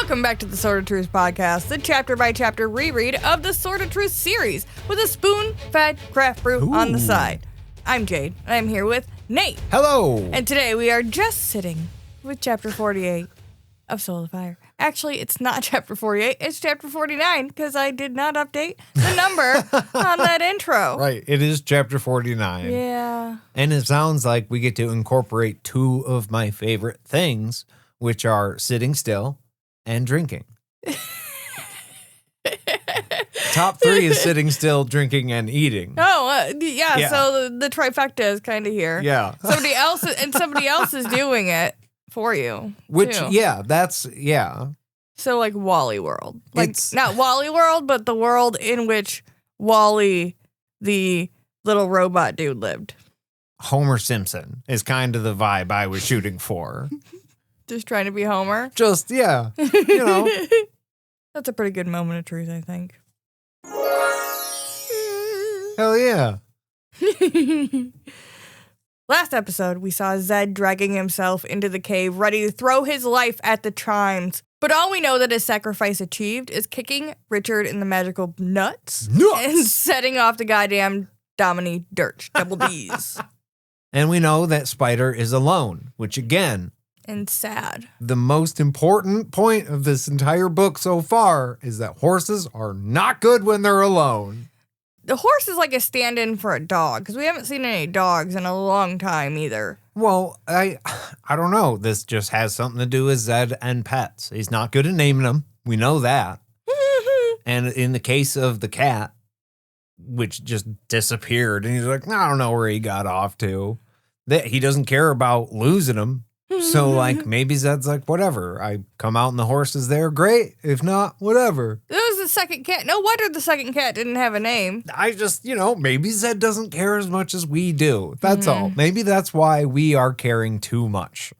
Welcome back to the Sword of Truth podcast, the chapter-by-chapter reread of the Sword of Truth series with a spoon-fed craft brew on the side. I'm Jade, and I'm here with Nate. Hello! And today we are just sitting with chapter 48 of Soul of Fire. Actually, it's not chapter 48, it's chapter 49, because I did not update the number on that intro. Right, it is chapter 49. Yeah. And it sounds like we get to incorporate two of my favorite things, which are sitting still and drinking. Top three is sitting still, drinking, and eating. Oh, yeah, so the trifecta is kind of here. Yeah. Somebody else is doing it for you. Which, too. yeah. So like Wally World. Like, It's not Wally World, but the world in which Wally, the little robot dude, lived. Homer Simpson is kind of the vibe I was shooting for. Just trying to be Homer. Just, yeah, you know. That's a pretty good moment of truth, I think. Hell yeah. Last episode, we saw Zed dragging himself into the cave, ready to throw his life at the chimes. But all we know that his sacrifice achieved is kicking Richard in the magical nuts. And setting off the goddamn Domini Dirch, double D's. And we know that Spider is alone, which again, And sad. the most important point of this entire book so far is that horses are not good when they're alone. The horse is like a stand-in for a dog, because we haven't seen any dogs in a long time either. Well, I don't know. This just has something to do with Zed and pets. He's not good at naming them. We know that. And in the case of the cat, which just disappeared, and he's like, I don't know where he got off to. That he doesn't care about losing them. So, like, maybe Zed's like, whatever. I come out and the horse is there. Great. If not, whatever. It was the second cat. No wonder the second cat didn't have a name. I just, maybe Zed doesn't care as much as we do. That's all. Maybe that's why we are caring too much.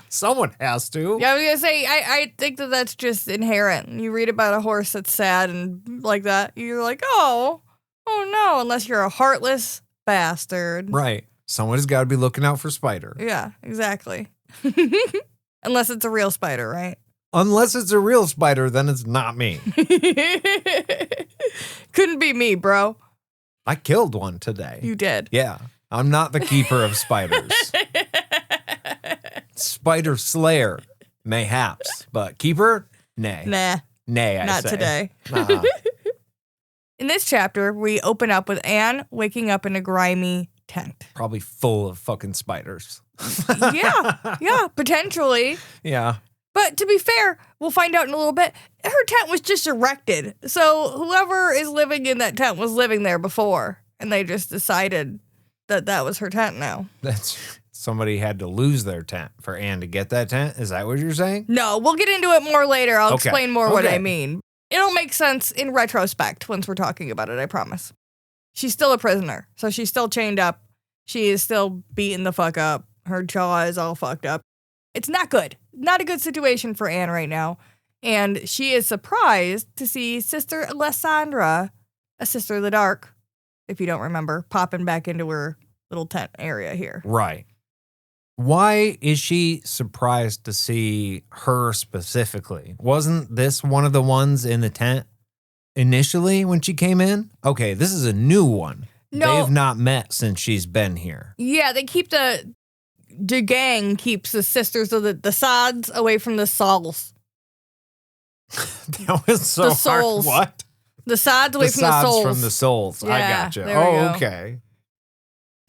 Someone has to. Yeah, I was going to say, I think that that's just inherent. You read about a horse that's sad and like that, you're like, oh no, unless you're a heartless bastard. Right. Someone has got to be looking out for Spider. Yeah, exactly. Unless it's a real spider, right? Unless it's a real spider, then it's not me. Couldn't be me, bro. I killed one today. You did. Yeah. I'm not the keeper of spiders. Spider slayer, mayhaps. But keeper? Nay. Nah, Nay, I not say. today. Uh-uh. In this chapter, we open up with Anne waking up in a grimy tent. Probably full of fucking spiders. Yeah, potentially. Yeah. But to be fair, we'll find out in a little bit, her tent was just erected. So whoever is living in that tent was living there before. And they just decided that that was her tent now. Somebody had to lose their tent for Anne to get that tent? Is that what you're saying? No, we'll get into it more later. I'll Okay. explain more what Okay. I mean. It'll make sense in retrospect once we're talking about it, I promise. She's still a prisoner, so she's still chained up. She is still beaten the fuck up. Her jaw is all fucked up. It's not good. Not a good situation for Anne right now. And she is surprised to see Sister Alessandra, a Sister of the Dark, if you don't remember, popping back into her little tent area here. Right. Why is she surprised to see her specifically? Wasn't this one of the ones in the tent initially when she came in? Okay, this is a new one. No. They've not met since she's been here. Yeah, they keep the gang keeps the sisters of the sods away from the souls. That was so The hard. souls. What? The sods away The from the sods souls. from the souls. I Yeah, gotcha. there we go. Okay.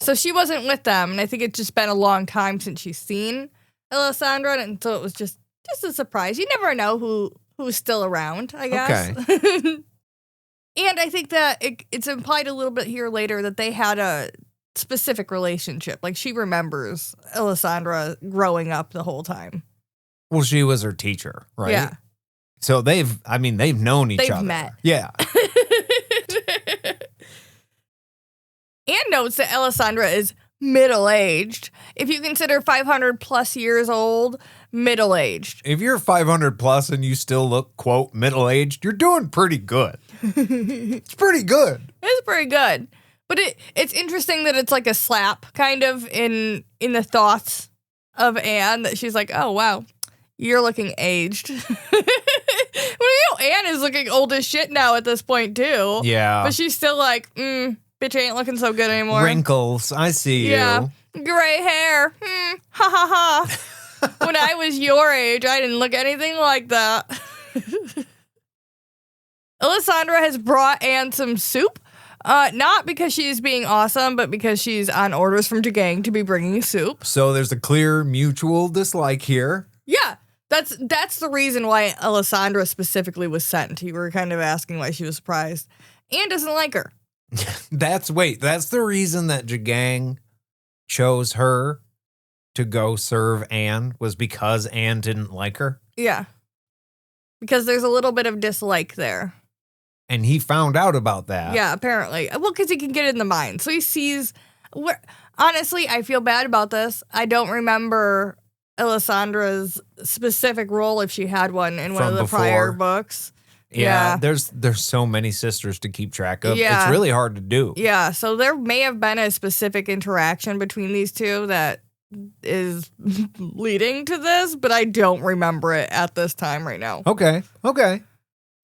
So she wasn't with them, and I think it's just been a long time since she's seen Alessandra, and so it was just a surprise. You never know who's still around, I guess. Okay. And I think that it's implied a little bit here later that they had a specific relationship. Like, she remembers Alessandra growing up the whole time. Well, she was her teacher, right? Yeah. So they've known each other. They've met. Yeah. And notes that Alessandra is middle-aged. If you consider 500 plus years old, middle-aged. If you're 500 plus and you still look, quote, middle-aged, you're doing pretty good. It's pretty good. It's pretty good. But it's interesting that it's like a slap kind of in the thoughts of Anne, that she's like, oh, wow, you're looking aged. Well, Anne is looking old as shit now at this point, too. Yeah. But she's still like, bitch ain't looking so good anymore. Wrinkles. I see Yeah. you. Gray hair. Ha ha ha. When I was your age, I didn't look anything like that. Alessandra has brought Anne some soup. Not because she's being awesome, but because she's on orders from Jagang to be bringing soup. So there's a clear mutual dislike here. Yeah. That's the reason why Alessandra specifically was sent. You were kind of asking why she was surprised. Anne doesn't like her. That's the reason that Jagang chose her to go serve Anne, was because Anne didn't like her. Yeah. Because there's a little bit of dislike there. And he found out about that. Yeah, apparently. Well, because he can get it in the mind. So he sees... Honestly, I feel bad about this. I don't remember Alessandra's specific role, if she had one, in one of the prior books. Yeah, there's so many sisters to keep track of. Yeah. It's really hard to do. Yeah, so there may have been a specific interaction between these two that is leading to this, but I don't remember it at this time right now. Okay.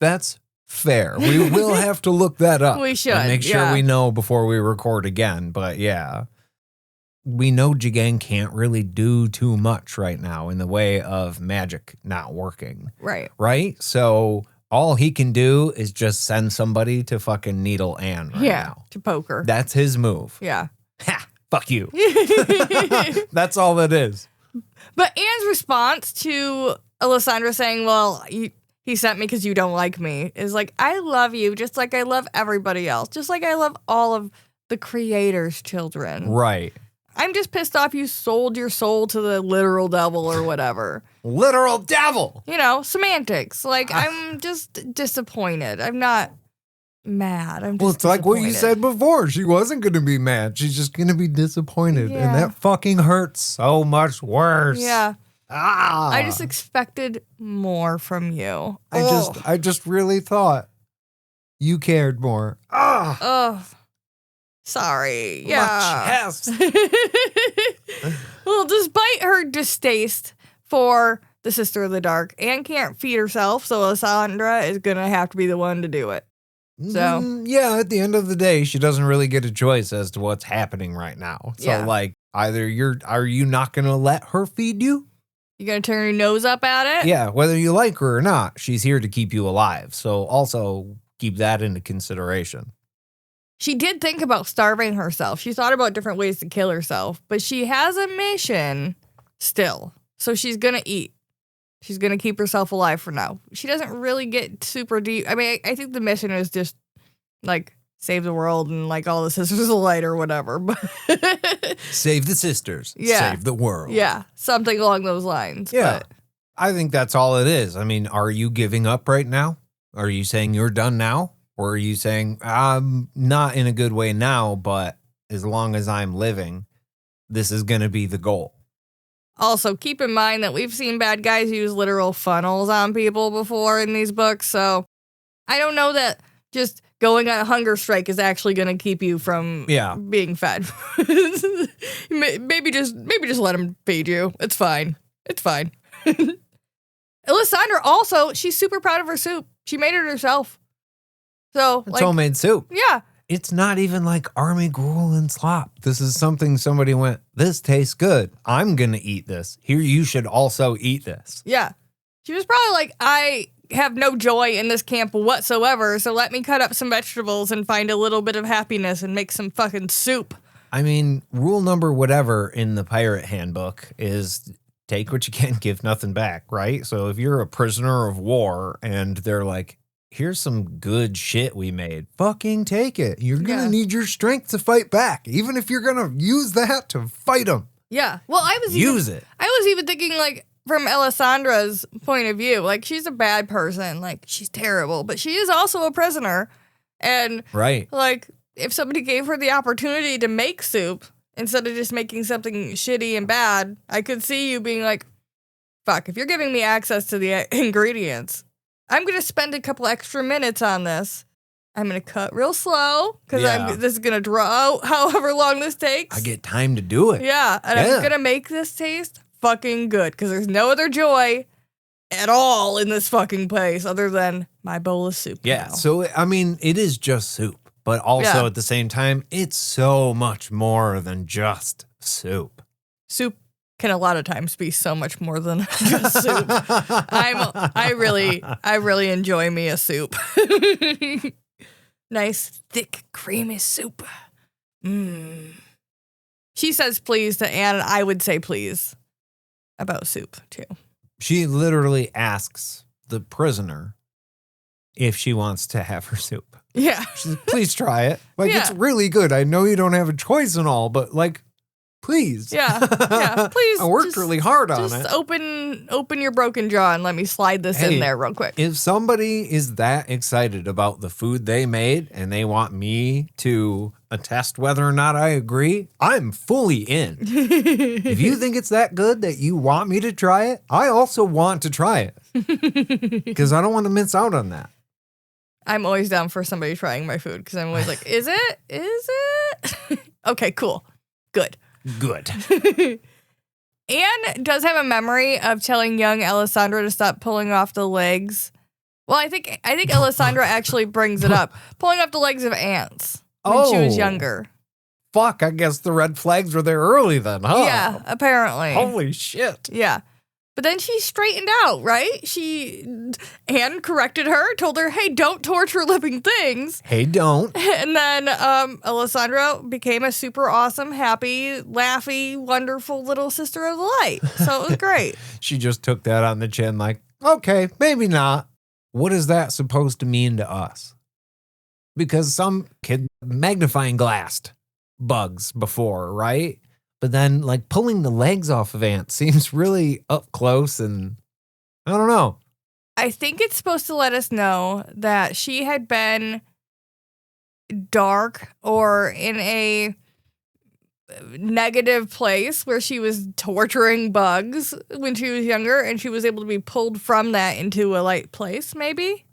That's fair. We will have to look that up. We should, and make sure we know before we record again. But yeah, we know Jagang can't really do too much right now in the way of magic not working. Right? So all he can do is just send somebody to fucking needle Anne right now. To poke her. That's his move. Yeah. Ha! Fuck you. That's all that is. But Anne's response to Alessandra saying, well, he sent me because you don't like me, is like, I love you just like I love everybody else. Just like I love all of the creator's children. Right. I'm just pissed off you sold your soul to the literal devil or whatever. Literal devil! You know, semantics. Like, I'm just disappointed. I'm not mad. I'm just it's like what you said before. She wasn't going to be mad. She's just going to be disappointed. Yeah. And that fucking hurts so much worse. Yeah. Ah. I just expected more from you. I just really thought you cared more. Ah. Oh. Sorry. Yeah. My chest. Well, despite her distaste for the Sister of the Dark, Anne can't feed herself, so Alessandra is going to have to be the one to do it. So yeah, at the end of the day, she doesn't really get a choice as to what's happening right now. So like, either are you not going to let her feed you? You going to turn your nose up at it? Yeah, whether you like her or not, she's here to keep you alive. So also keep that into consideration. She did think about starving herself. She thought about different ways to kill herself, but she has a mission still. So she's going to eat. She's going to keep herself alive for now. She doesn't really get super deep. I mean, I think the mission is just, like, save the world and, like, all the Sisters of Light or whatever. Save the sisters. Yeah. Save the world. Yeah, something along those lines. Yeah. But I think that's all it is. I mean, are you giving up right now? Are you saying you're done now? Or are you saying, I'm not in a good way now, but as long as I'm living, this is going to be the goal? also, keep in mind that we've seen bad guys use literal funnels on people before in these books, so I don't know that just going on a hunger strike is actually going to keep you from being fed. maybe just let him feed you. It's fine. It's fine. Alessandra also, she's super proud of her soup. She made it herself. So, it's homemade soup. Yeah. It's not even like army gruel and slop. This is something somebody went, this tastes good. I'm going to eat this. Here, you should also eat this. Yeah. She was probably like, I have no joy in this camp whatsoever, so let me cut up some vegetables and find a little bit of happiness and make some fucking soup. I mean, rule number whatever in the pirate handbook is take what you can, give nothing back, right? So if you're a prisoner of war and they're like, here's some good shit we made, fucking take it. You're going to need your strength to fight back, even if you're going to use that to fight them. Yeah. Well, I was even thinking, like, from Alessandra's point of view, like, she's a bad person. Like, she's terrible, but she is also a prisoner. And, like, if somebody gave her the opportunity to make soup instead of just making something shitty and bad, I could see you being like, fuck, if you're giving me access to the ingredients, I'm going to spend a couple extra minutes on this. I'm going to cut real slow because this is going to draw out however long this takes. I get time to do it. Yeah. And I'm going to make this taste fucking good because there's no other joy at all in this fucking place other than my bowl of soup. Yeah. now. So, I mean, it is just soup, but also Yeah. at the same time, it's so much more than just soup. Soup can a lot of times be so much more than just soup. I really enjoy me a soup. Nice, thick, creamy soup. She says please to Anne, and I would say please about soup, too. She literally asks the prisoner if she wants to have her soup. Yeah. She says, please try it. Like, Yeah. it's really good. I know you don't have a choice and all, but, like, please. Yeah, please. I worked really hard on just it. open your broken jaw and let me slide this in there real quick. If somebody is that excited about the food they made and they want me to attest whether or not I agree, I'm fully in. If you think it's that good that you want me to try it, I also want to try it. Because I don't want to miss out on that. I'm always down for somebody trying my food because I'm always like, is it? Is it? Okay, cool. Good. Anne does have a memory of telling young Alessandra to stop pulling off the legs. Well, I think Alessandra actually brings it up. Pulling off the legs of ants when she was younger. Fuck, I guess the red flags were there early then, huh? Yeah, apparently. Holy shit. Yeah. But then she straightened out, right? Anne corrected her, told her, hey, don't torture living things. Hey, don't. And then Alessandra became a super awesome, happy, laughy, wonderful little sister of the light. So it was great. She just took that on the chin like, okay, maybe not. What is that supposed to mean to us? Because some kid magnifying glassed bugs before, right? But then, like, pulling the legs off of ants seems really up close, and I don't know. I think it's supposed to let us know that she had been dark or in a negative place where she was torturing bugs when she was younger, and she was able to be pulled from that into a light place, maybe?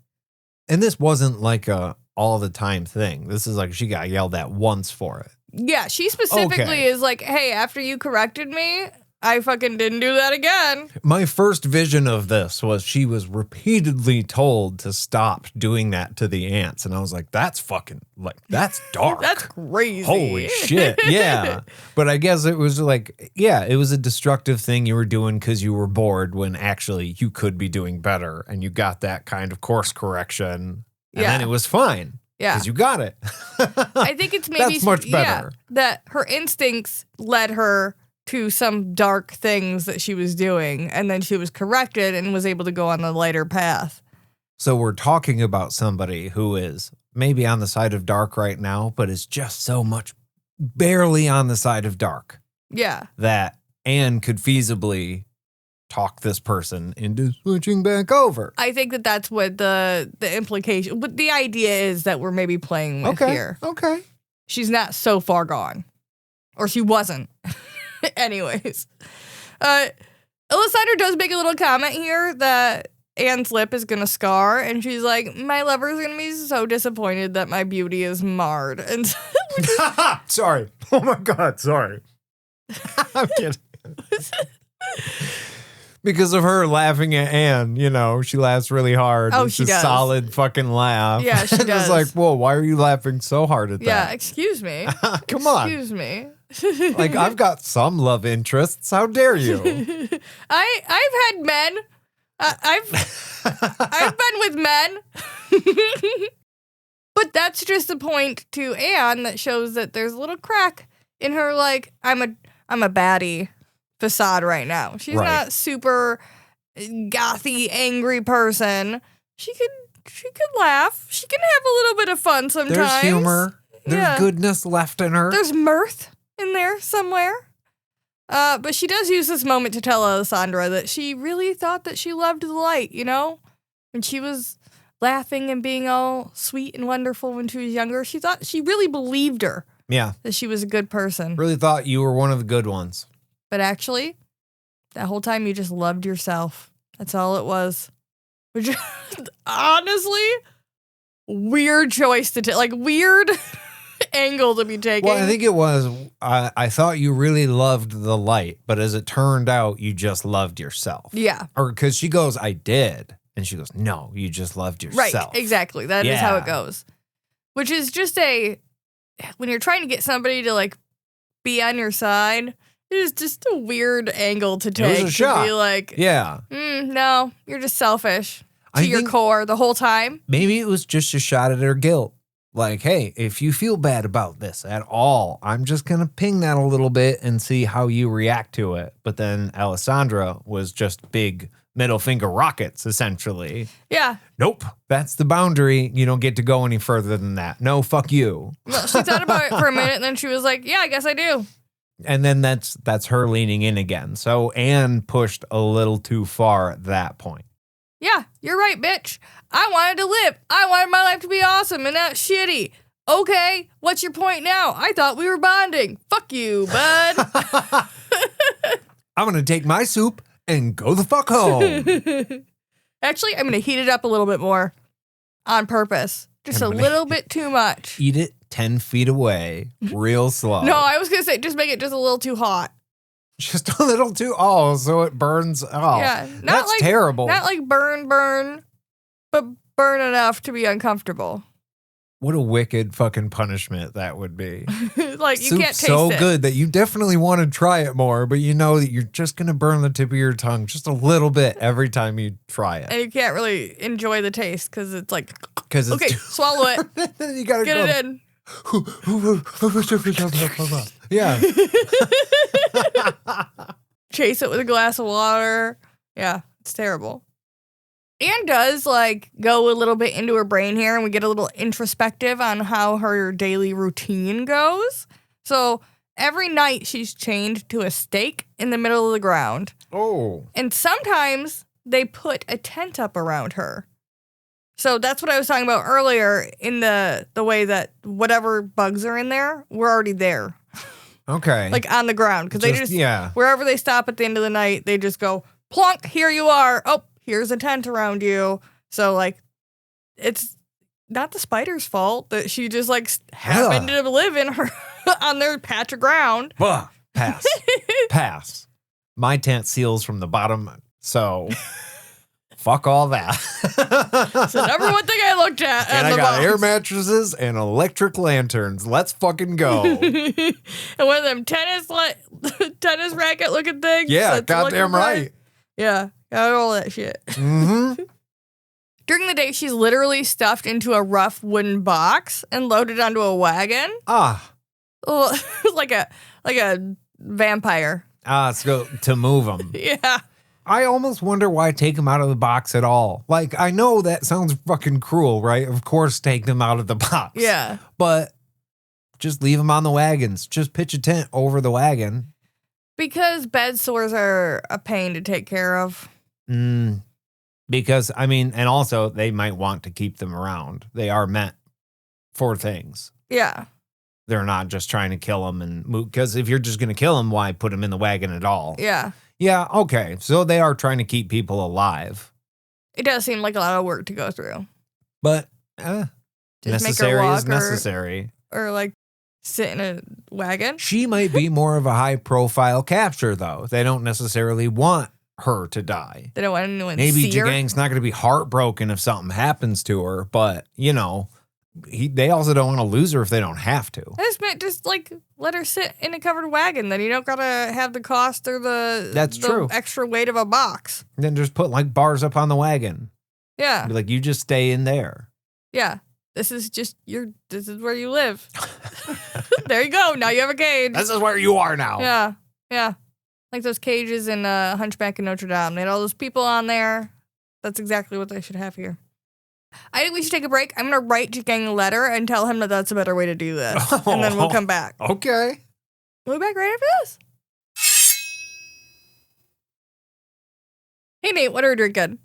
And this wasn't like a all the time thing. This is like she got yelled at once for it. Yeah, she specifically is like, hey, after you corrected me, I fucking didn't do that again. My first vision of this was she was repeatedly told to stop doing that to the ants. And I was like, that's fucking, like, that's dark. That's crazy. Holy shit. Yeah. But I guess it was like, yeah, it was a destructive thing you were doing because you were bored when actually you could be doing better. And you got that kind of course correction. And then it was fine. Yeah. Because you got it. I think it's maybe that's much better. That her instincts led her to some dark things that she was doing, and then she was corrected and was able to go on the lighter path. So we're talking about somebody who is maybe on the side of dark right now, but is just so much barely on the side of dark. Yeah. That Anne could feasibly talk this person into switching back over. I think that that's what the implication, but the idea is that we're maybe playing with here. Okay. She's not so far gone. Or she wasn't. Anyways. Alessandra does make a little comment here that Anne's lip is going to scar, and she's like, my lover's going to be so disappointed that my beauty is marred. And sorry. Oh my God, sorry. I'm kidding. Because of her laughing at Anne, you know, she laughs really hard. Oh, it's she a does. solid fucking laugh. Yeah, she does. It's like, whoa, why are you laughing so hard at yeah, that? excuse me. Come on. Excuse me. Like, I've got some love interests. How dare you? I've had men. I've been with men. But that's just a point to Anne that shows that there's a little crack in her, like, I'm a baddie facade right now. She's not super gothy, angry person. She could laugh. She can have a little bit of fun sometimes. There's humor. There's goodness left in her. There's mirth in there somewhere. But she does use this moment to tell Alessandra that she really thought that she loved the light, you know? When she was laughing and being all sweet and wonderful when she was younger, she thought she really believed her. Yeah. That she was a good person. Really thought you were one of the good ones. But actually, that whole time you just loved yourself. That's all it was. Which, honestly, weird choice to take. Like, weird angle to be taken. Well, I think it was, I thought you really loved the light, but as it turned out, you just loved yourself. Yeah. Or because she goes, I did. And she goes, no, you just loved yourself. Right, exactly. That is how it goes. Which is just when you're trying to get somebody to like be on your side, it's just a weird angle to take. It was a shot. Be like, yeah. No, you're just selfish to your think core the whole time. Maybe it was just a shot at her guilt. Like, hey, if you feel bad about this at all, I'm just going to ping that a little bit and see how you react to it. But then Alessandra was just big middle finger rockets, essentially. Yeah. Nope. That's the boundary. You don't get to go any further than that. No, fuck you. Well, she thought about it for a minute, and then she was like, yeah, I guess I do. And then that's her leaning in again. So Anne pushed a little too far at that point. Yeah, you're right, bitch. I wanted to live. I wanted my life to be awesome and not shitty. Okay, what's your point now? I thought we were bonding. Fuck you, bud. I'm going to take my soup and go the fuck home. Actually, I'm going to heat it up a little bit more on purpose. Just a little bit too much. Eat it 10 feet away, real slow. No, I was going to say just make it just a little too hot. Just a little too, so it burns. Oh, yeah, that's like, terrible. Not like burn, but burn enough to be uncomfortable. What a wicked fucking punishment that would be. Like, you Soup's can't taste so it. good that you definitely want to try it more, but you know that you're just going to burn the tip of your tongue just a little bit every time you try it. And you can't really enjoy the taste because it's like, because okay, swallow it. Then you got to get it in. Yeah. Chase it with a glass of water. Yeah, it's terrible. Anne does like go a little bit into her brain here, and we get a little introspective on how her daily routine goes. So every night she's chained to a stake in the middle of the ground. Oh. And sometimes they put a tent up around her. So that's what I was talking about earlier in the way that whatever bugs are in there, we're already there. Okay. Like on the ground. Because they just, wherever they stop at the end of the night, they just go, plonk, here you are. Oh, here's a tent around you. So, like, it's not the spider's fault that she just, like, happened to live in her on their patch of ground. Pass. Pass. My tent seals from the bottom, so fuck all that. So, number one thing I looked at. And I got air mattresses and electric lanterns. Let's fucking go. And one of them tennis racket looking things. Yeah, goddamn right. Yeah. Got all that shit. Mm-hmm. During the day, she's literally stuffed into a rough wooden box and loaded onto a wagon. Like a vampire. So to move them. Yeah. I almost wonder why take them out of the box at all. Like, I know that sounds fucking cruel, right? Of course, take them out of the box. Yeah. But just leave them on the wagons. Just pitch a tent over the wagon. Because bed sores are a pain to take care of. Because, I mean, and also they might want to keep them around. They are meant for things. Yeah. They're not just trying to kill them and move. Because if you're just going to kill them, why put them in the wagon at all? Yeah. Yeah, okay. So they are trying to keep people alive. It does seem like a lot of work to go through. But necessary is walk necessary. Or like sit in a wagon. She might be more of a high-profile capture, though. They don't necessarily want her to die. They don't want anyone to Maybe see her. Jagang's not going to be heartbroken if something happens to her, but, you know, they also don't want to lose her if they don't have to. I just meant just like let her sit in a covered wagon. Then you don't got to have the cost or the true. Extra weight of a box. Then just put like bars up on the wagon. Yeah. Be like, you just stay in there. Yeah. This is where you live. There you go. Now you have a cage. This is where you are now. Yeah. Yeah. Like those cages in Hunchback of Notre Dame. They had all those people on there. That's exactly what they should have here. I think we should take a break. I'm going to write Jagang a letter and tell him that that's a better way to do this. And then we'll come back. Okay. We'll be back right after this. Hey, Nate, what are we drinking?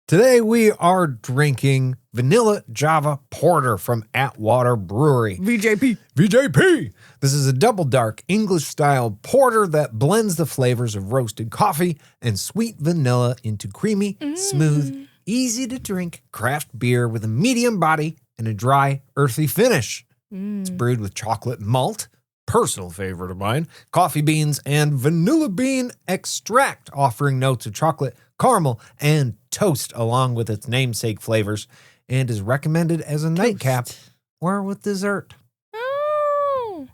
Today we are drinking Vanilla Java Porter from Atwater Brewery. VJP. VJP! This is a double dark English-style porter that blends the flavors of roasted coffee and sweet vanilla into creamy, smooth, easy-to-drink craft beer with a medium body and a dry, earthy finish. It's brewed with chocolate malt, personal favorite of mine, coffee beans, and vanilla bean extract, offering notes of chocolate, caramel, and toast along with its namesake flavors, and is recommended as a nightcap or with dessert. Oh.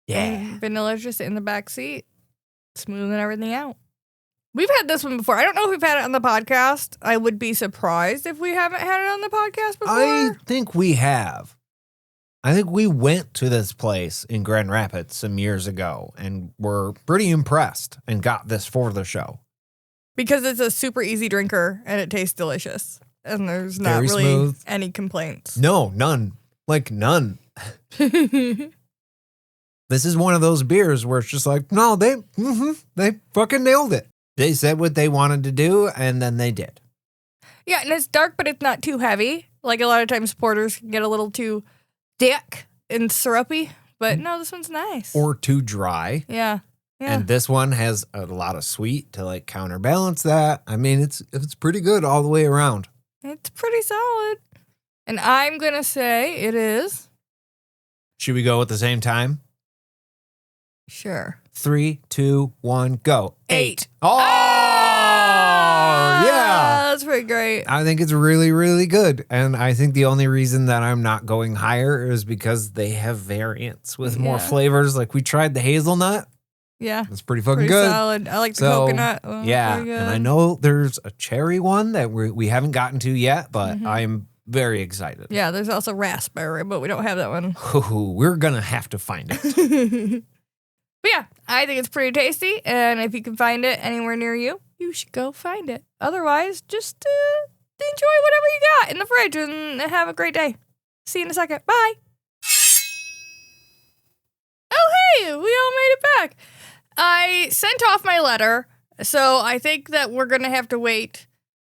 Yeah. And vanilla's just in the back seat, smoothing everything out. We've had this one before. I don't know if we've had it on the podcast. I would be surprised if we haven't had it on the podcast before. I think we have. I think we went to this place in Grand Rapids some years ago and were pretty impressed and got this for the show. Because it's a super easy drinker and it tastes delicious. And there's not Very really smooth. any complaints. No, none. Like none. This is one of those beers where it's just like, no, they fucking nailed it. They said what they wanted to do and then they did. Yeah, and it's dark, but it's not too heavy. Like a lot of times porters can get a little too thick and syrupy. But no, this one's nice. Or too dry. Yeah. And this one has a lot of sweet to like counterbalance that. I mean, it's pretty good all the way around. It's pretty solid. And I'm going to say it is. Should we go at the same time? Sure. 3, 2, 1, go. 8. Oh, yeah. That's pretty great. I think it's really, really good. And I think the only reason that I'm not going higher is because they have variants with more flavors. Like we tried the hazelnut. Yeah. It's pretty fucking pretty good. Solid. I like the coconut. Oh, yeah. And I know there's a cherry one that we haven't gotten to yet, but I'm very excited. Yeah, there's also raspberry, but we don't have that one. Ooh, we're going to have to find it. But yeah, I think it's pretty tasty. And if you can find it anywhere near you, you should go find it. Otherwise, just enjoy whatever you got in the fridge and have a great day. See you in a second. Bye. Oh, hey, we all made it back. I sent off my letter, so I think that we're going to have to wait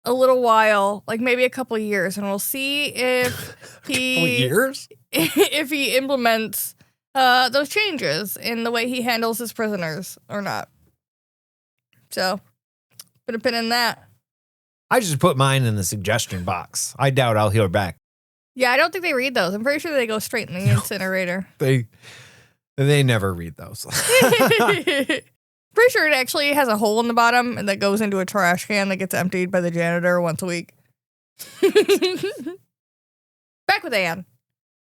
a little while, like maybe a couple years, and we'll see if if he implements those changes in the way he handles his prisoners or not. So, put a pin in that. I just put mine in the suggestion box. I doubt I'll hear back. Yeah, I don't think they read those. I'm pretty sure they go straight in the incinerator. They never read those. Pretty sure it actually has a hole in the bottom that goes into a trash can that gets emptied by the janitor once a week. Back with Anne.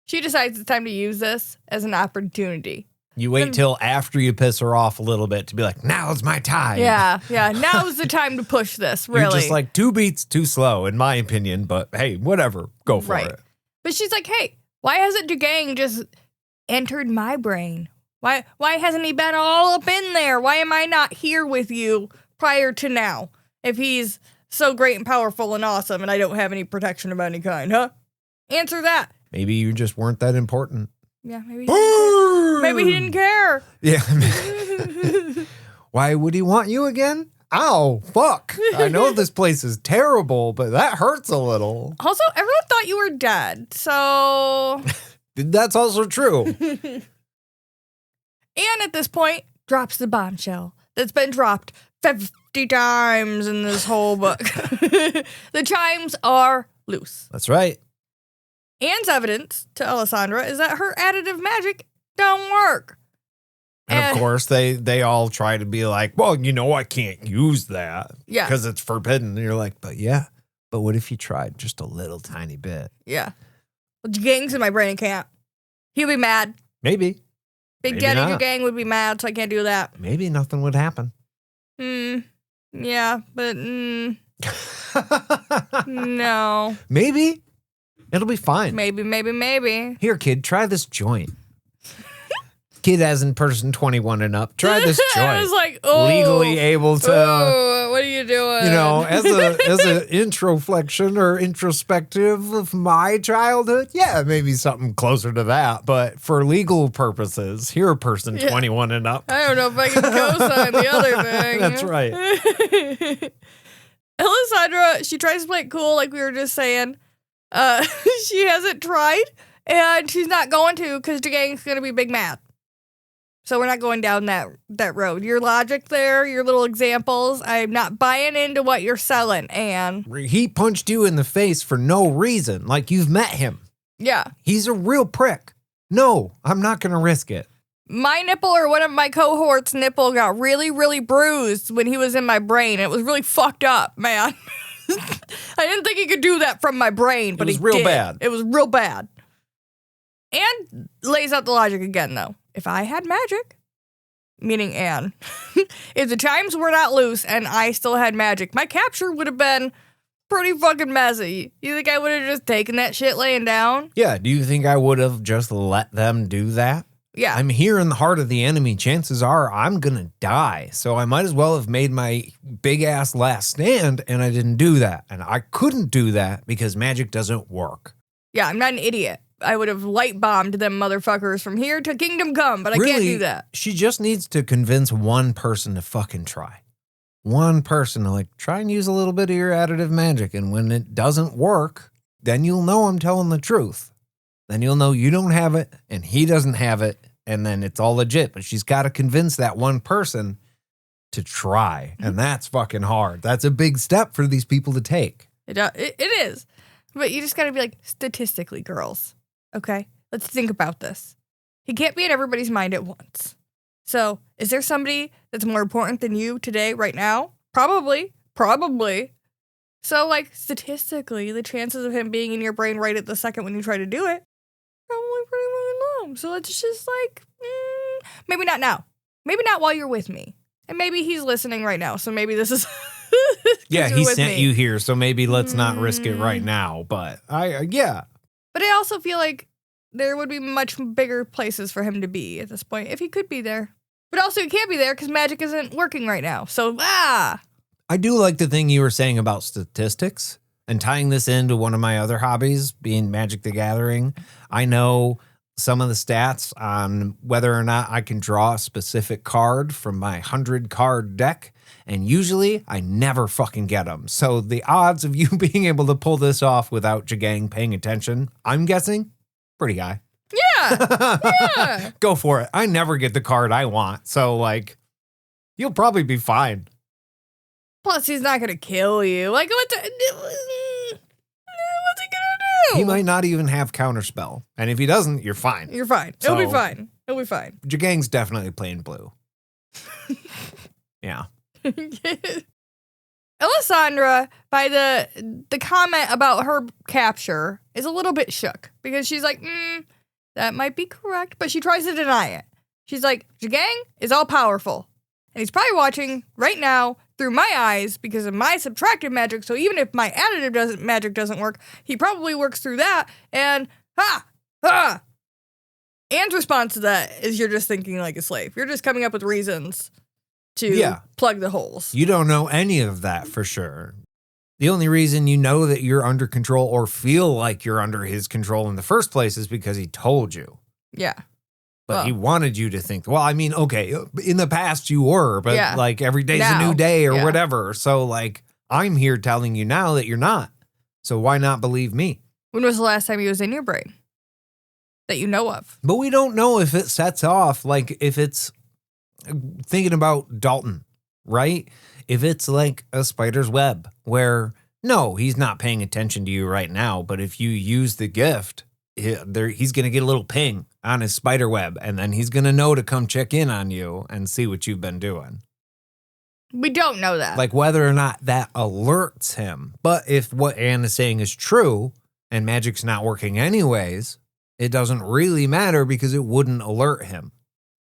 She decides it's time to use this as an opportunity. You wait till after you piss her off a little bit to be like, now's my time. Yeah. Now's the time to push this, really. You're just like 2 beats too slow, in my opinion, but hey, whatever. Go for it. But she's like, hey, why hasn't Dugang just entered my brain? Why hasn't he been all up in there? Why am I not here with you prior to now? If he's so great and powerful and awesome and I don't have any protection of any kind, huh? Answer that. Maybe you just weren't that important. Yeah, maybe he didn't care. Yeah. Why would he want you again? Ow, fuck. I know this place is terrible, but that hurts a little. Also, everyone thought you were dead, so... That's also true. And at this point, drops the bombshell that's been dropped 50 times in this whole book. The chimes are loose. That's right. Anne's evidence to Alessandra is that her additive magic don't work. And of course, they all try to be like, well, I can't use that. Yeah. Because it's forbidden. And you're like, but what if you tried just a little tiny bit? Yeah. Well, Dugang's in my brain and can't. He'll be mad. Maybe. Big Maybe Daddy not. Dugang would be mad, so I can't do that. Maybe nothing would happen. Yeah, but no. Maybe. It'll be fine. Maybe. Here, kid, try this joint. Kid as in person 21 and up. Try this joint. I was like, oh. Legally able to. Oh, what are you doing? As an introflexion or introspective of my childhood, yeah, maybe something closer to that. But for legal purposes, here, person 21 and up. I don't know if I can co-sign the other thing. That's right. Alessandra, she tries to play it cool, like we were just saying. She hasn't tried, and she's not going to because Dugang's going to be big mad. So we're not going down that road. Your logic there, your little examples, I'm not buying into what you're selling, Anne. He punched you in the face for no reason. Like, you've met him. Yeah. He's a real prick. No, I'm not going to risk it. My nipple or one of my cohorts' nipple got really, really bruised when he was in my brain. It was really fucked up, man. I didn't think he could do that from my brain, but he did. It was real bad. It was real bad. And lays out the logic again, though. If I had magic, meaning Anne, if the chimes were not loose and I still had magic, my capture would have been pretty fucking messy. You think I would have just taken that shit laying down? Yeah, do you think I would have just let them do that? Yeah. I'm here in the heart of the enemy. Chances are I'm going to die. So I might as well have made my big ass last stand, and I didn't do that. And I couldn't do that because magic doesn't work. Yeah, I'm not an idiot. I would have light bombed them motherfuckers from here to Kingdom Come, but Really, I can't do that. She just needs to convince one person to fucking try. One person to try and use a little bit of your additive magic. And when it doesn't work, then you'll know I'm telling the truth. Then you'll know you don't have it and he doesn't have it. And then it's all legit. But she's got to convince that one person to try. And that's fucking hard. That's a big step for these people to take. It is. But you just got to be statistically, girls. Okay? Let's think about this. He can't be in everybody's mind at once. So, is there somebody that's more important than you today, right now? Probably. So, statistically, the chances of him being in your brain right at the second when you try to do it, probably pretty fucking low. So, let's just, maybe not now. Maybe not while you're with me. And maybe he's listening right now, so maybe this is... Yeah, he sent you here, so maybe let's not risk it right now. But, yeah. But I also feel like there would be much bigger places for him to be at this point, if he could be there. But also, he can't be there because magic isn't working right now. So, I do like the thing you were saying about statistics and tying this into one of my other hobbies, being Magic the Gathering. I know some of the stats on whether or not I can draw a specific card from my 100-card deck, and usually I never fucking get them. So the odds of you being able to pull this off without Jagang paying attention, I'm guessing, pretty high. Yeah. Go for it. I never get the card I want. So, you'll probably be fine. Plus, he's not going to kill you. What's he going to do? He might not even have counterspell. And if he doesn't, you're fine. You're fine. It'll be fine. Jagang's definitely playing blue. Yeah. Alessandra, by the comment about her capture, is a little bit shook. Because she's like, that might be correct, but she tries to deny it. She's like, Jagang is all powerful. And he's probably watching right now through my eyes because of my subtractive magic. So even if my additive magic doesn't work, he probably works through that. And Anne's response to that is you're just thinking like a slave. You're just coming up with reasons to plug the holes. You don't know any of that for sure. The only reason you know that you're under control or feel like you're under his control in the first place is because he told you. Yeah. But he wanted you to think, well, I mean, okay, in the past you were, but every day's a new day or whatever. So I'm here telling you now that you're not. So why not believe me? When was the last time he was in your brain that you know of? But we don't know if it sets off, if it's thinking about Dalton, right? If it's like a spider's web where, no, he's not paying attention to you right now. But if you use the gift, he's going to get a little ping on his spider web. And then he's going to know to come check in on you and see what you've been doing. We don't know that. Whether or not that alerts him. But if what Anne is saying is true and magic's not working anyways, it doesn't really matter because it wouldn't alert him.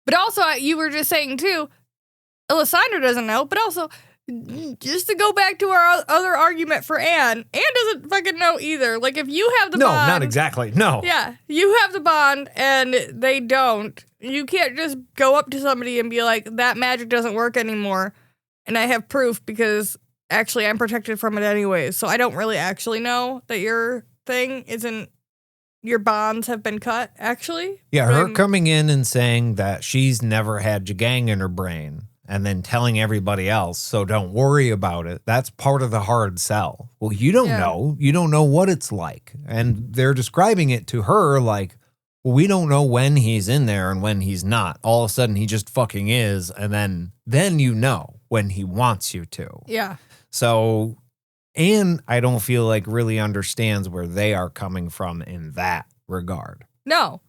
But also, you were just saying too, Alessandra doesn't know, but also, just to go back to our other argument for Anne doesn't fucking know either. If you have the bond... No, not exactly, no. Yeah, you have the bond and they don't. You can't just go up to somebody and be like, that magic doesn't work anymore. And I have proof because actually I'm protected from it anyways. So I don't really actually know that your thing isn't... Your bonds have been cut, actually. Yeah, her coming in and saying that she's never had Jagang in her brain and then telling everybody else, so don't worry about it. That's part of the hard sell. Well, you don't know. You don't know what it's like. And they're describing it to her well, we don't know when he's in there and when he's not. All of a sudden, he just fucking is. And then you know when he wants you to. Yeah. So... Anne, I don't feel really understands where they are coming from in that regard. No.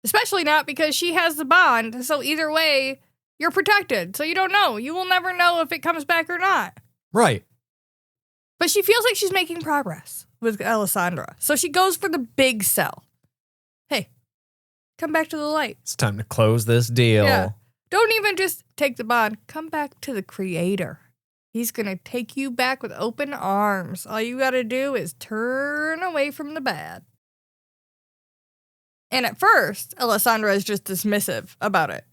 Especially not because she has the bond. So either way, you're protected. So you don't know. You will never know if it comes back or not. Right. But she feels like she's making progress with Alessandra. So she goes for the big sell. Hey, come back to the light. It's time to close this deal. Yeah. Don't even just take the bond. Come back to the creator. He's going to take you back with open arms. All you got to do is turn away from the bad. And at first, Alessandra is just dismissive about it.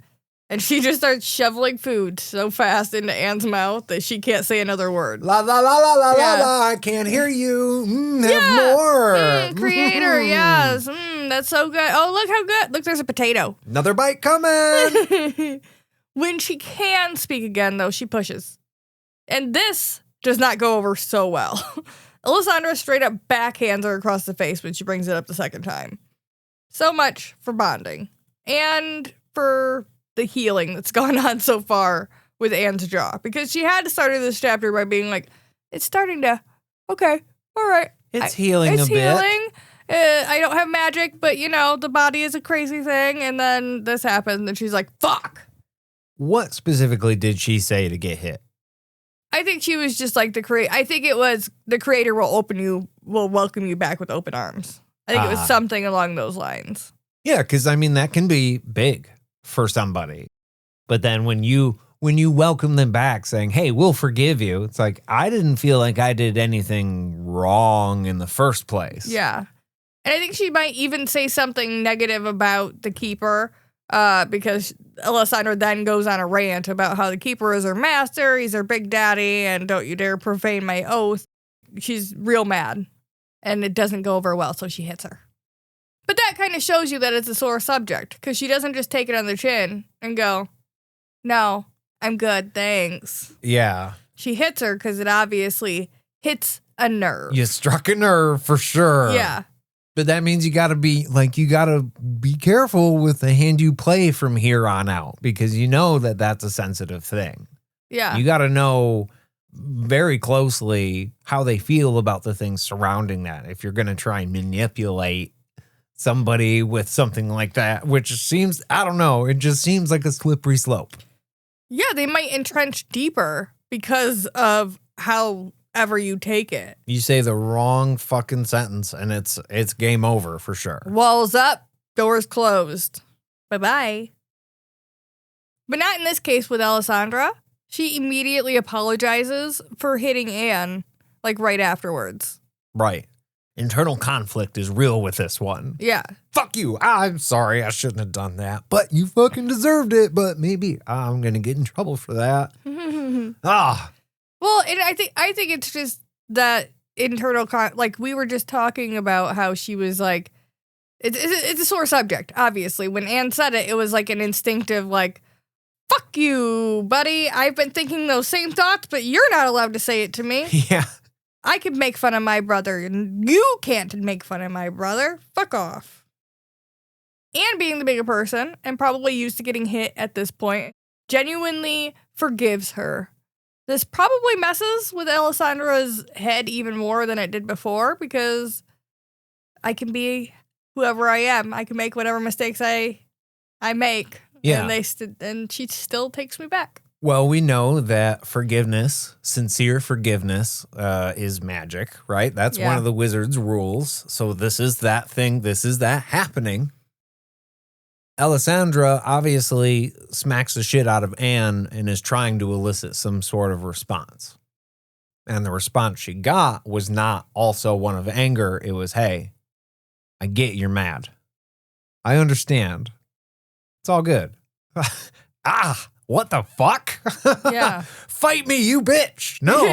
And she just starts shoveling food so fast into Anne's mouth that she can't say another word. La la la la la la la. I can't hear you. Have more. Creator, yes. That's so good. Oh, look how good. Look, there's a potato. Another bite coming. When she can speak again, though, she pushes. And this does not go over so well. Alessandra straight up backhands her across the face when she brings it up the second time. So much for bonding. And for the healing that's gone on so far with Anne's jaw. Because she had to start this chapter by being like, it's starting to, okay, all right. It's healing a bit. Healing. I don't have magic, but, the body is a crazy thing. And then this happens, and she's like, fuck. What specifically did she say to get hit? I think she was just like I think it was the creator will welcome you back with open arms. I think it was something along those lines. Yeah, because, that can be big for somebody. But then when you welcome them back saying, hey, we'll forgive you, it's like, I didn't feel like I did anything wrong in the first place. Yeah. And I think she might even say something negative about the keeper because Alessandra then goes on a rant about how the keeper is her master, he's her big daddy, and don't you dare profane my oath. She's real mad, and it doesn't go over well, so she hits her. But that kind of shows you that it's a sore subject, because she doesn't just take it on the chin and go, no, I'm good, thanks. Yeah. She hits her because it obviously hits a nerve. You struck a nerve for sure. Yeah. But that means you gotta be careful with the hand you play from here on out, because you know that that's a sensitive thing. Yeah. You gotta know very closely how they feel about the things surrounding that. If you're gonna try and manipulate somebody with something like that, which seems, I don't know, it just seems like a slippery slope. Yeah, they might entrench deeper because of however you take it. You say the wrong fucking sentence and it's game over for sure. Walls up, doors closed. Bye-bye. But not in this case with Alessandra. She immediately apologizes for hitting Anne, right afterwards. Right. Internal conflict is real with this one. Yeah. Fuck you. I'm sorry. I shouldn't have done that. But you fucking deserved it. But maybe I'm going to get in trouble for that. Well, and I think it's just that internal we were just talking about how she was like, it's a sore subject, obviously. When Anne said it, it was like an instinctive, fuck you, buddy. I've been thinking those same thoughts, but you're not allowed to say it to me. Yeah. I can make fun of my brother, and you can't make fun of my brother. Fuck off. Anne, being the bigger person, and probably used to getting hit at this point, genuinely forgives her. This probably messes with Alessandra's head even more than it did before, because I can be whoever I am. I can make whatever mistakes I make. Yeah. And she still takes me back. Well, we know that forgiveness, sincere forgiveness, is magic, right? That's one of the wizard's rules. So this is that thing. This is that happening. Alessandra obviously smacks the shit out of Anne and is trying to elicit some sort of response. And the response she got was not also one of anger. It was, hey, I get you're mad. I understand. It's all good. What the fuck? Yeah. Fight me, you bitch. No,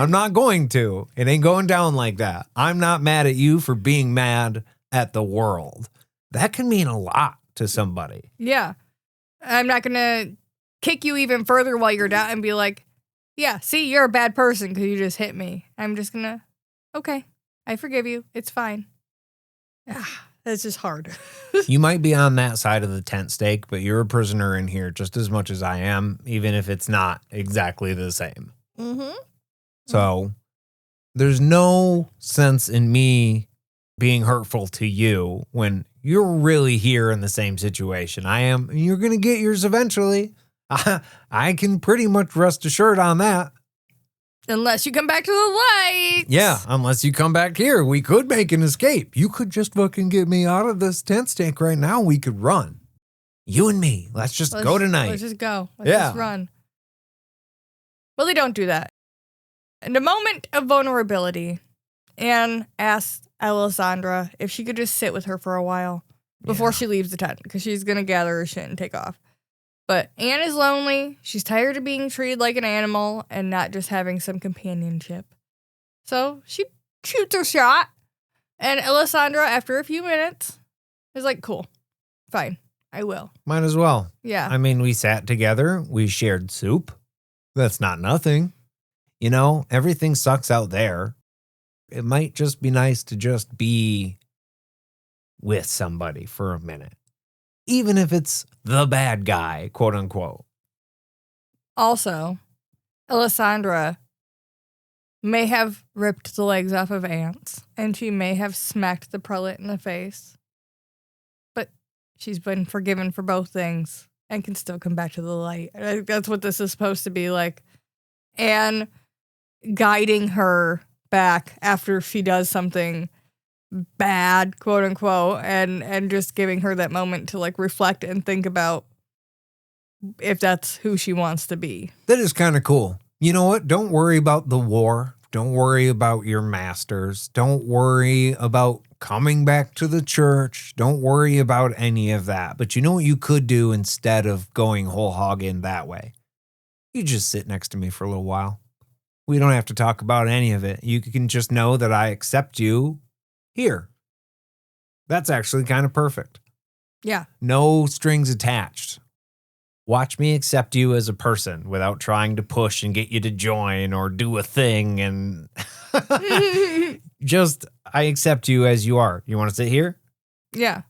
I'm not going to. It ain't going down like that. I'm not mad at you for being mad at the world. That can mean a lot to somebody. Yeah. I'm not going to kick you even further while you're down and be like, yeah, see, you're a bad person because you just hit me. I'm just going to, okay, I forgive you. It's fine. That's just hard. You might be on that side of the tent stake, but you're a prisoner in here just as much as I am, even if it's not exactly the same. Mm-hmm. So there's no sense in me being hurtful to you when You're really here in the same situation I am. You're going to get yours eventually. I can pretty much rest assured on that. Unless you come back to the light. Yeah, unless you come back here. We could make an escape. You could just fucking get me out of this tent stink right now. We could run. You and me. Let's go tonight. Let's just go. Let's just run. Well, they don't do that. In a moment of vulnerability, Anne asked Alessandra if she could just sit with her for a while before she leaves the tent, because she's going to gather her shit and take off. But Anne is lonely. She's tired of being treated like an animal and not just having some companionship. So she shoots her shot. And Alessandra, after a few minutes, is like, cool, fine, I will. Might as well. Yeah. I mean, we sat together. We shared soup. That's not nothing. You know, everything sucks out there. It might just be nice to just be with somebody for a minute. Even if it's the bad guy, quote unquote. Also, Alessandra may have ripped the legs off of ants, and she may have smacked the prelate in the face. But she's been forgiven for both things and can still come back to the light. I think that's what this is supposed to be like. And guiding her back after she does something bad, quote unquote, and just giving her that moment to like reflect and think about if that's who she wants to be. That is kind of cool. You know what? Don't worry about the war. Don't worry about your masters. Don't worry about coming back to the church. Don't worry about any of that. But you know what you could do instead of going whole hog in that way? You just sit next to me for a little while. We don't have to talk about any of it. You can just know that I accept you here. That's actually kind of perfect. Yeah. No strings attached. Watch me accept you as a person without trying to push and get you to join or do a thing. And just, I accept you as you are. You want to sit here? Yeah.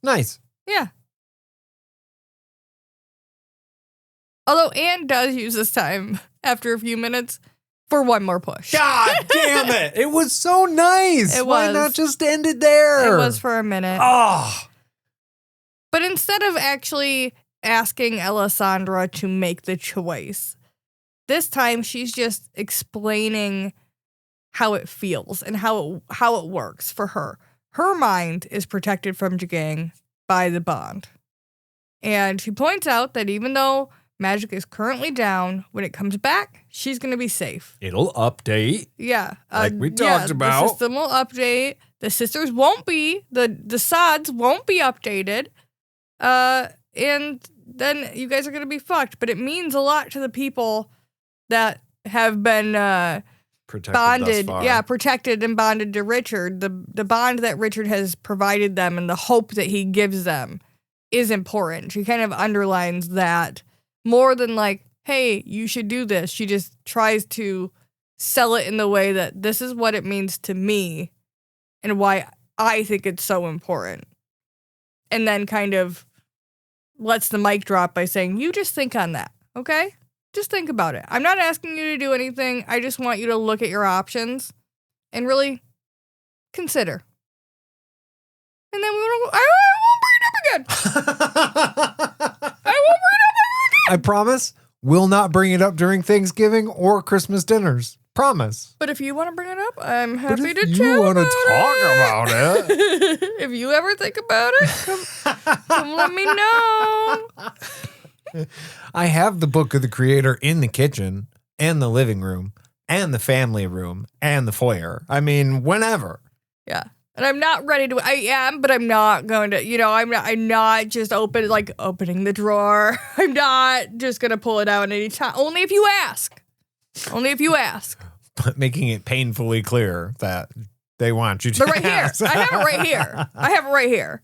Nice. Yeah. Although Anne does use this time after a few minutes for one more push. God damn it. It was so nice. Why not just end it there? It was for a minute. Oh. But instead of actually asking Alessandra to make the choice, this time she's just explaining how it feels and how it works for her. Her mind is protected from Jagang by the bond. And she points out that even though magic is currently down, when it comes back, she's going to be safe. It'll update. Yeah. Like we talked about. The system will update. The sisters won't be. The sods won't be updated. And then you guys are going to be fucked. But it means a lot to the people that have been bonded. Yeah, protected and bonded to Richard. The bond that Richard has provided them and the hope that he gives them is important. She kind of underlines that more than like, hey, you should do this. She just tries to sell it in the way that this is what it means to me and why I think it's so important. And then kind of lets the mic drop by saying, you just think on that, okay? Just think about it. I'm not asking you to do anything. I just want you to look at your options and really consider. And then I won't bring it up again. I promise we'll not bring it up during Thanksgiving or Christmas dinners. Promise. But if you want to bring it up, I'm happy to chat. If you want to talk about it. If you ever think about it, come let me know. I have the Book of the Creator in the kitchen and the living room and the family room and the foyer. I mean, whenever. Yeah. And I'm not ready to, I am, but I'm not going to, I'm not just opening the drawer. I'm not just going to pull it out any time. Only if you ask. But making it painfully clear that they want you to. But right ask. Here. I have it right here.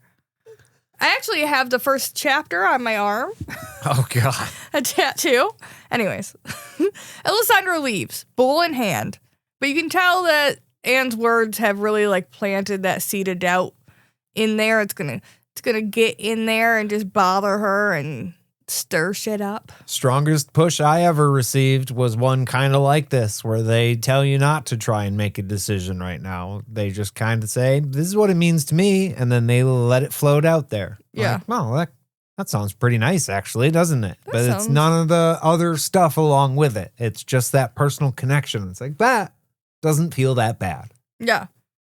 I actually have the first chapter on my arm. Oh, God. A tattoo. Anyways. Alessandra leaves, bowl in hand. But you can tell that Anne's words have really planted that seed of doubt in there. It's gonna get in there and just bother her, and stir shit up. Strongest push I ever received was one kind of like this, where they tell you not to try and make a decision right now. They just kind of say, this is what it means to me, and then they let it float out there. Yeah. Like, well, that sounds pretty nice, actually, doesn't it? That But it's sounds- none of the other stuff along with it. It's just that personal connection. It's like, that doesn't feel that bad. Yeah.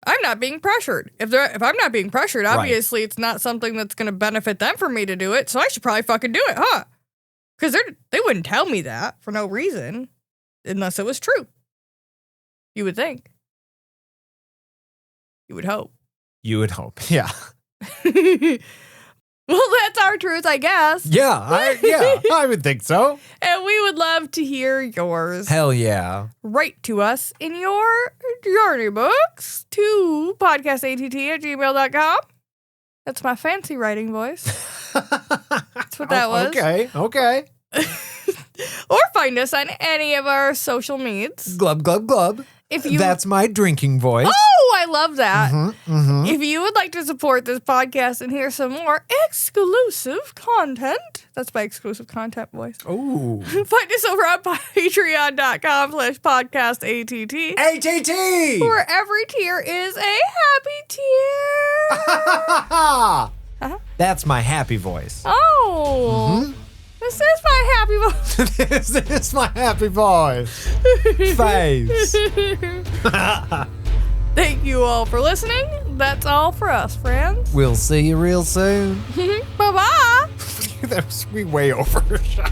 I'm not being pressured. If I'm not being pressured, Right. obviously it's not something that's going to benefit them for me to do it, so I should probably fucking do it, huh? Because they wouldn't tell me that for no reason, unless it was true. You would think. You would hope. You would hope. Yeah. Well, that's our truth, I guess. Yeah, I would think so. And we would love to hear yours. Hell yeah. Write to us in your journey books to podcastatt@gmail.com. That's my fancy writing voice. That's what that was. Okay. Or find us on any of our social medias. Glub, glub, glub. If you That's my drinking voice. Oh, I love that. Mm-hmm. If you would like to support this podcast and hear some more exclusive content, that's my exclusive content voice. Oh. Find us over on patreon.com/podcastatt. ATT! Where every tier is a happy tier. Uh-huh. That's my happy voice. Oh. This is my happy voice. This is my happy voice. Face. Thank you all for listening. That's all for us, friends. We'll see you real soon. Bye-bye. That was way overshot.